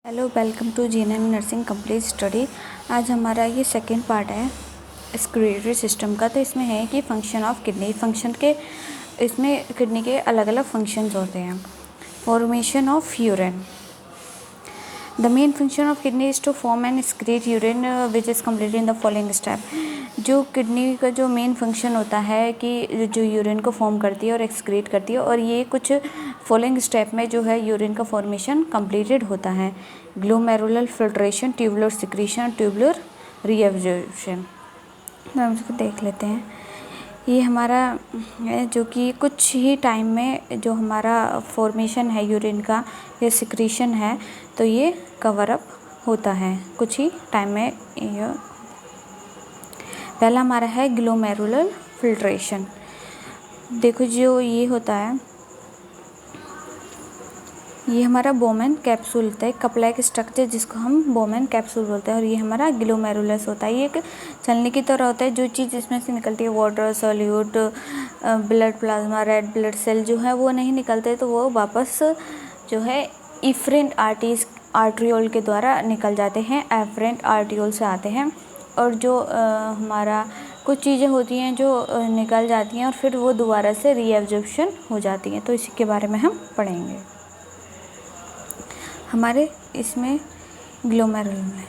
Hello, welcome to GNM nursing complete study. आज हमारा ये सेकंड पार्ट है एक्सक्रीटरी सिस्टम का। तो इसमें है कि फंक्शन ऑफ किडनी, फंक्शन के इसमें किडनी के अलग अलग फंक्शंस होते हैं। Formation of urine, the main function of kidney is to form and excrete urine which is complete in the following step. जो किडनी का जो मेन फंक्शन होता है कि जो यूरिन को फॉर्म करती है और एक्सक्रीट करती है, और ये कुछ फॉलोइंग स्टेप में जो है यूरिन का फॉर्मेशन कंप्लीटेड होता है। Glomerular filtration, tubular secretion, tubular reabsorption. तो हम इसको देख लेते हैं। ये हमारा है जो कि कुछ ही टाइम में जो हमारा फॉर्मेशन है यूरिन का या सिक्रीशन है, तो ये कवर अप होता है कुछ ही टाइम में। ये पहला हमारा है ग्लोमेरुलर फिल्ट्रेशन। देखो जो ये होता है, ये हमारा बोमेन कैप्सूल होता है, कप लाइक स्ट्रक्चर जिसको हम बोमेन कैप्सूल बोलते हैं, और ये हमारा ग्लोमेरुलस होता है। ये एक छलनी की तरह होता है। जो चीज़ इसमें से निकलती है, water, solute, blood plasma, red blood cell जो है वो नहीं निकलते, तो वो वापस जो है इफरेंट आर्ट्रियोल के द्वारा निकल जाते हैं, एफरेंट आर्ट्रियोल से आते हैं। और जो हमारा कुछ चीज़ें होती हैं जो निकल जाती हैं और फिर वो दोबारा से रीअब्जॉर्प्शन हो जाती हैं, तो इसी के बारे में हम पढ़ेंगे हमारे इसमें ग्लोमेरुलर में।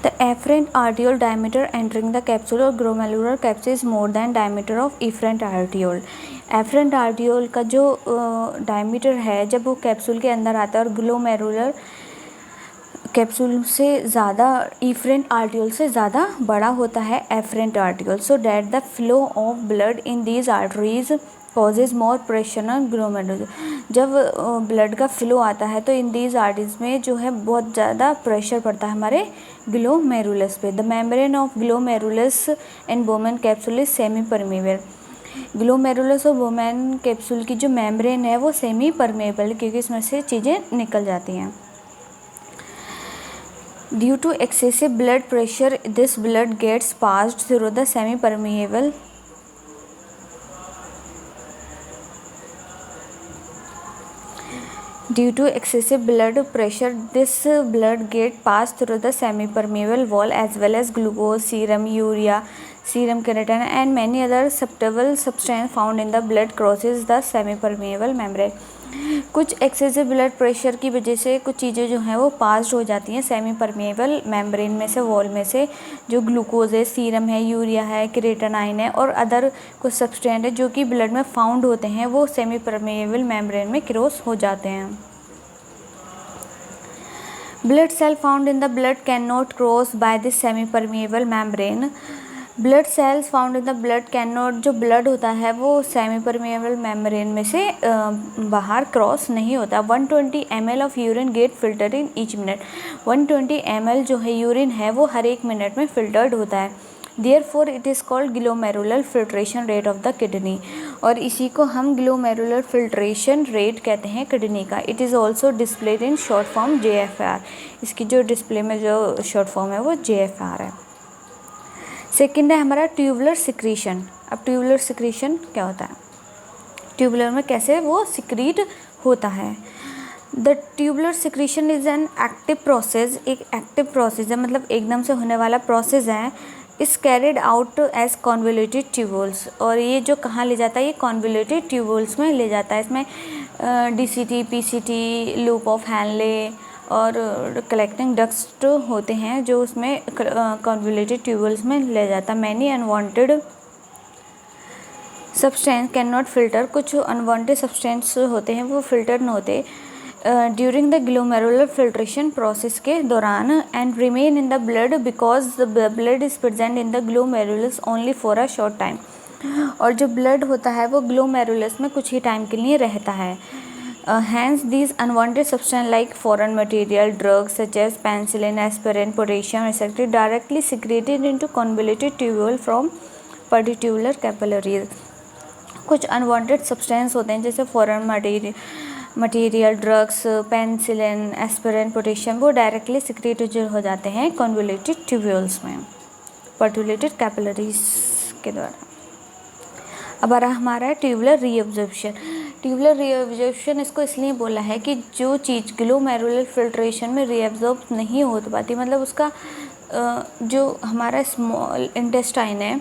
The afferent arteriole diameter entering the capsule और glomerular capsule is more than diameter of efferent arteriole. Afferent arteriole का जो डायमीटर है जब वो कैप्सूल के अंदर आता है, और ग्लोमेरुलर कैप्सूल से ज़्यादा इफरेंट आर्टियोल से ज़्यादा बड़ा होता है efferent arteriole, so that the flow of blood in these arteries causes more pressure on glomerular. जब ब्लड का फ्लो आता है तो इन दीज आर्टरीज में जो है बहुत ज़्यादा प्रेशर पड़ता है हमारे ग्लोमेरुलस पे। The membrane of glomerulus and Bowman capsule is semi permeable. Glomerulus और बोमेन कैप्सूल की जो मेम्ब्रेन है वो सेमी परमेबल, क्योंकि इसमें से चीज़ें निकल जाती हैं। Due to excessive blood pressure, this blood gets passed through the semi-permeable wall as well as glucose, serum, urea, serum creatinine and many other susceptible substances found in the blood crosses the semi-permeable membrane. कुछ excessive blood pressure की वजह से कुछ चीज़ें जो हैं वो पास हो जाती हैं सेमी परमेबल मेम्ब्रेन में से, वॉल में से। जो ग्लूकोज है, सीरम है, यूरिया है, क्रेटानाइन है और अदर कुछ सब्सटेंस है जो कि ब्लड में फाउंड होते हैं, वो सेमी परमेबल मेम्ब्रेन में क्रॉस हो जाते हैं। Blood cell found in the blood can not cross by this semi permeable membrane. Blood cells found in the blood can not, जो ब्लड होता है वो सेमी परमेबल मेम्ब्रेन में से बाहर क्रॉस नहीं होता। 120 ml of urine get filter in each minute. 120 ml जो है यूरिन है वो हर एक मिनट में फिल्टर्ड होता है। Therefore it is called glomerular filtration rate of the kidney, और इसी को हम ग्लोमेरुलर फिल्ट्रेशन रेट कहते हैं किडनी का। It is also displayed in short form JFR। इसकी जो डिस्प्ले में जो शॉर्ट फॉर्म है वो JFR है। सेकेंड है हमारा ट्यूबुलर सिक्रीशन। अब ट्यूबुलर सिक्रीशन क्या होता है, ट्यूबुलर में कैसे वो सिक्रीट होता है। The tubular secretion is an active process, एक एक्टिव प्रोसेस है, मतलब एकदम से होने वाला प्रोसेस है। Is carried out as convoluted tubules, और ये जो कहाँ ले जाता है, ये कॉन्वोल्यूटेड ट्यूबुल्स में ले जाता है। इसमें DCT, PCT, loop of Henle और कलेक्टिंग डक्ट्स होते हैं जो उसमें कॉन्वोल्यूटेड ट्यूबुल्स में ले जाता है। Many unwanted substance can not filter, कुछ अनवांटेड सब्सटेंस होते हैं वो फिल्टर नहीं होते during the glomerular filtration process के दौरान, and remain in the blood because the blood is present in the glomerulus only for a short time. और जो ब्लड होता है वो ग्लोमेरुलस में कुछ ही टाइम के लिए रहता है। Hence, these unwanted substances like foreign material, drugs such as penicillin, aspirin, potassium, etc., directly secreted into convoluted tubule from peritubular capillaries. कुछ अनवांटेड सब्सटेंस होते हैं जैसे foreign material, drugs, penicillin, aspirin, potassium, वो directly secrete हो जाते हैं convoluted tubules में, पर्टुलेटेड capillaries के द्वारा। अब आ रहा हमारा ट्यूबुलर रीअब्जॉर्प्शन। ट्यूबुलर रीएब्जॉर्प्शन इसको इसलिए बोला है कि जो चीज़ ग्लोमेरुलर फिल्ट्रेशन में रीएब्जॉर्ब नहीं हो पाती, मतलब उसका जो हमारा स्मॉल इंटेस्टाइन है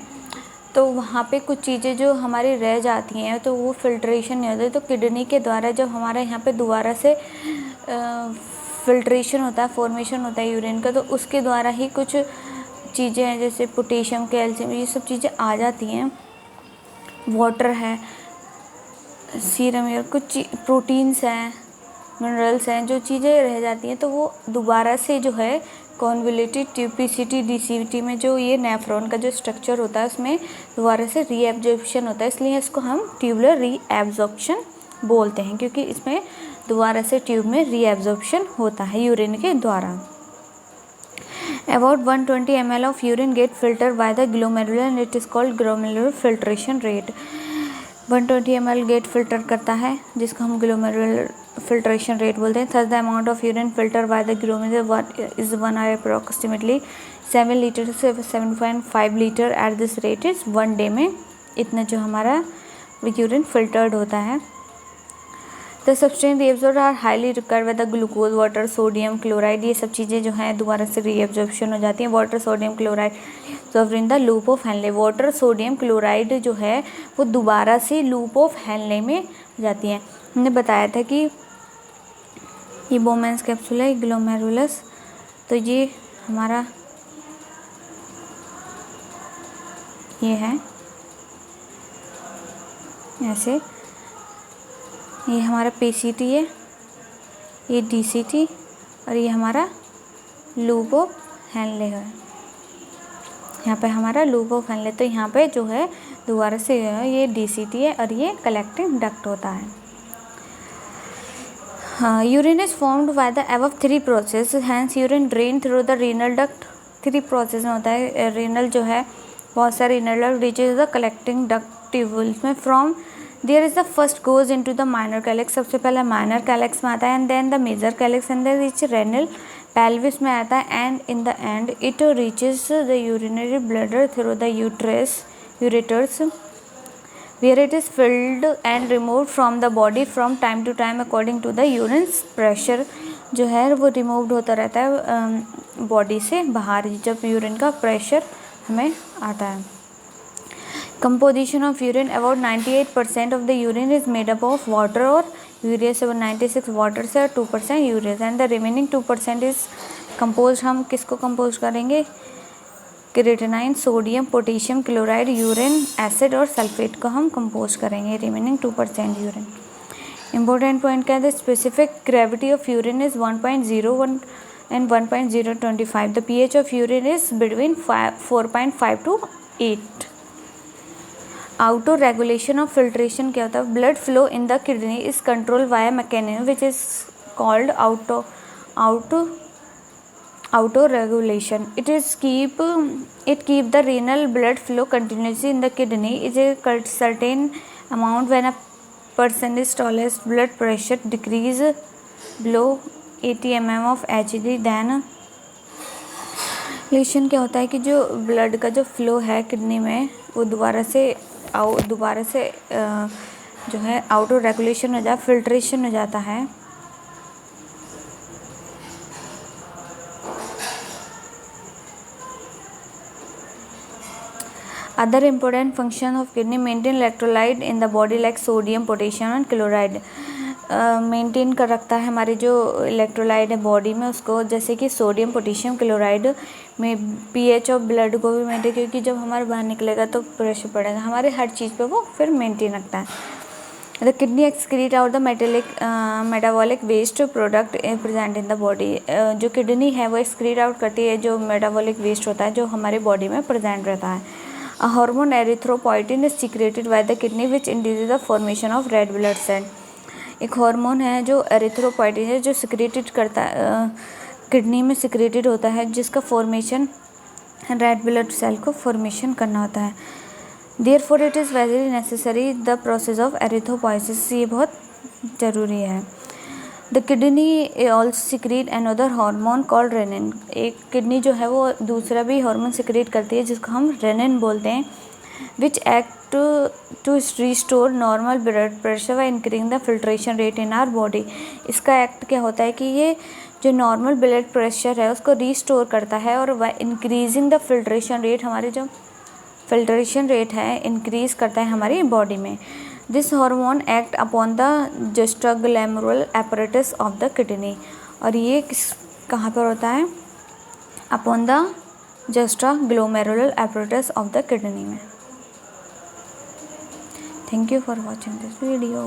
तो वहाँ पे कुछ चीज़ें जो हमारी रह जाती हैं तो वो फिल्ट्रेशन नहीं होती, तो किडनी के द्वारा जब हमारे यहाँ पे दोबारा से फिल्ट्रेशन होता है, फॉर्मेशन होता है यूरिन का, तो उसके द्वारा ही कुछ चीज़ें हैं जैसे पोटेशियम, कैल्शियम, ये सब चीज़ें आ जाती हैं। वाटर है, सीरम और कुछ प्रोटीन्स हैं, मिनरल्स हैं, जो चीज़ें रह जाती हैं तो वो दोबारा से जो है कॉन्वोल्यूटेड ट्यूब पीसीटी डीसीटी में जो ये नेफ्रॉन का जो स्ट्रक्चर होता है उसमें दोबारा से रीएब्जॉर्प्शन होता है, इसलिए इसको हम ट्यूबुलर रीएब्जॉर्प्शन बोलते हैं, क्योंकि इसमें दोबारा से ट्यूब में रीएब्जॉर्प्शन होता है यूरिन के द्वारा। About 120 ml of urine get filtered by the glomerular and it is called glomerular filtration rate। 120 ml get filter करता है जिसको हम ग्लोमेरुलर फिल्ट्रेशन रेट बोलते हैं। Thus the amount of urine filtered by the glomerular is 1 hour approximately 7 litre से 7.5 litre at this rate is 1 day में इतना जो हमारा यूरिन फिल्टर्ड होता है। The substance reabsorbed are highly required by the glucose, water, sodium, chloride, ये सब चीज़ें जो हैं दोबारा से रीएब्जॉर्प्शन हो जाती हैं। Water, sodium chloride absorbed in the loop of Henle, water sodium chloride जो है वो दोबारा से लूप ऑफ हेनले में जाती हैं। हमने बताया था कि ये बोमेंस कैप्सूल है, ग्लोमेरुलस, तो ये हमारा ये है ऐसे, ये हमारा पीसीटी है, ये डीसीटी और ये हमारा लूप ऑफ हेनले है। यहाँ पे हमारा लूप ऑफ हेनले, तो यहाँ पे जो है दोबारा से ये डीसीटी है और ये कलेक्टिंग डक्ट होता है। हाँ, urine is formed by the above 3 process, hence urine drain through the renal duct. 3 process में होता है, रीनल जो है बहुत सारे renal duct reaches the collecting duct tubules में from there is the first goes into the minor calyx, सबसे पहले माइनर कैलेक्स में आता है and then the major calyx and then reach renal pelvis में आता है and in the end it reaches the urinary bladder through the ureters where it is filled and removed from the body from time to time according to the urine's pressure। जो है वो removed होता रहता है body से बाहर जब urine का प्रेशर हमें आता है। Composition of urine, about 98% of the urine is made up of water और यूरिया से 96 वाटर से और 2% यूरिया से and the remaining 2% is compose. हम किसको कंपोज करेंगे? Creatinine, sodium, potassium chloride, urine acid और सल्फेट को हम कंपोज करेंगे, रिमेनिंग 2% यूरिन। इंपॉर्टेंट पॉइंट क्या है? Specific gravity of urine is 1.01 and 1.025। The pH of urine is between 4.5 to 8। आउटो regulation of filtration क्या होता है? Blood flow in the kidney is control via mechanism which is called auto regulation। It keep the renal blood flow continuously in the kidney is a certain amount when a person is tallest blood pressure decrease below 80 mm of Hg then relation क्या होता है कि जो blood का जो flow है kidney में वो दोबारा से जो है आउटो रेगुलेशन हो जाता, फिल्ट्रेशन हो जाता है। Other important function of kidney maintain electrolyte in the body like sodium, potassium and chloride। Maintain कर रखता है हमारे जो इलेक्ट्रोलाइट है बॉडी में उसको, जैसे कि सोडियम, पोटेशियम, क्लोराइड में पीएच ऑफ ब्लड को भी मेंटेन, क्योंकि जब हमारे बाहर निकलेगा तो प्रेशर पड़ेगा हमारे हर चीज़ पे, वो फिर मेंटेन रखता है। The kidney excrete out the metabolic waste product present in the body. जो किडनी है वो एक्सक्रीट आउट करती है जो मेटाबॉलिक वेस्ट होता है जो हमारे बॉडी में प्रेजेंट रहता है। A hormone erythropoietin is secreted by the kidney which induces the formation of red blood cell। एक हार्मोन है जो एरिथ्रोपोइटिन है जो सिक्रेटेड करता किडनी में सिक्रेटेड होता है जिसका फॉर्मेशन रेड ब्लड सेल को फॉर्मेशन करना होता है। Therefore it is very necessary the process of erythropoiesis, ये बहुत ज़रूरी है। The kidney also secrete another hormone called renin. एक किडनी जो है वो दूसरा भी हार्मोन सिक्रेट करती है जिसको हम रेनिन बोलते हैं। Which act to restore normal blood pressure व increasing the filtration rate in our body. इसका एक्ट क्या होता है कि ये जो नॉर्मल ब्लड प्रेशर है उसको रिस्टोर करता है और वह इंक्रीजिंग द फिल्ट्रेशन रेट, हमारे जो फिल्ट्रेशन रेट है इंक्रीज करता है हमारी बॉडी में। This hormone act upon the juxtaglomerular apparatus of the kidney. और ये कहाँ पर होता है? Upon the juxtaglomerular apparatus of the kidney में। Thank you for watching this video.